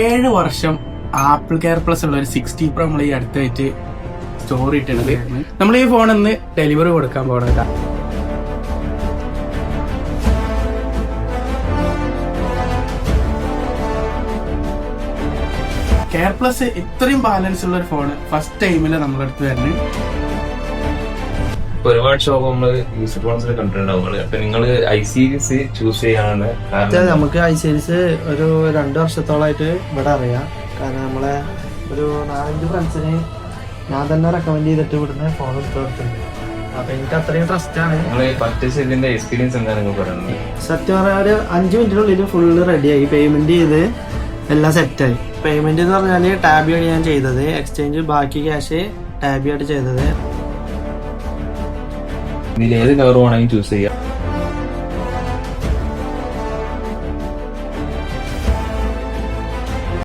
7 വർഷം apple care plus ഉള്ള ഒരു 60 Pro നമ്മൾ ഈ അടുത്തായിട്ട് സ്റ്റോറി ഇട്ടിട്ടുണ്ട്. നമ്മൾ ഈ ഫോണിന്ന് ഡെലിവറി കൊടുക്കാൻ പോകണ കെയർ പ്ലസ് ഇത്രയും ബാലൻസ് ഉള്ള ഒരു ഫോണ് ഫസ്റ്റ് ടൈമില് നമ്മളെടുത്ത് വരുന്നത്. ഒരുപാട് ഷോപ്പ് നമ്മള് യൂസർ ഫോൺസിൽ കണ്ടിട്ടുണ്ടാവും. അപ്പൊ നിങ്ങൾ i-Series ചൂസ് ചെയ്യാണ്? നമുക്ക് i-Series ഒരു 2 വർഷത്തോളായിട്ട് ഇവിടെ അറിയാം. കാരണം നമ്മളെ ഒരു 4-5 ഫ്രണ്ട്സിന് ഞാൻ തന്നെ റെക്കമെൻഡ് ചെയ്തിട്ട് ഇവിടുന്ന് ഫോൺ എടുത്തിട്ടുണ്ട്. അപ്പൊ എനിക്ക് അത്രയും ട്രസ്റ്റ് ആണ്. പർച്ചേസ് ചെയ്തതിന്റെ എക്സ്പീരിയൻസ് എന്താ നിങ്ങൾ പറയുന്നത്? സത്യം പറഞ്ഞാൽ ഒരു 5 മിനിറ്റിനുള്ളിൽ ഫുള്ള് റെഡിയായി. പേയ്മെന്റ് ചെയ്ത് എല്ലാം സെറ്റായി. പേയ്മെന്റ് എന്ന് പറഞ്ഞാൽ ടാബ് ആണ് ഞാൻ ചെയ്തത്. എക്സ്ചേഞ്ച് ബാക്കി ക്യാഷ് ടാബ് ആയിട്ട് ചെയ്തത്. ഇതിൽ ഏത് കളർ വേണമെങ്കിൽ ചൂസ് ചെയ്യാം.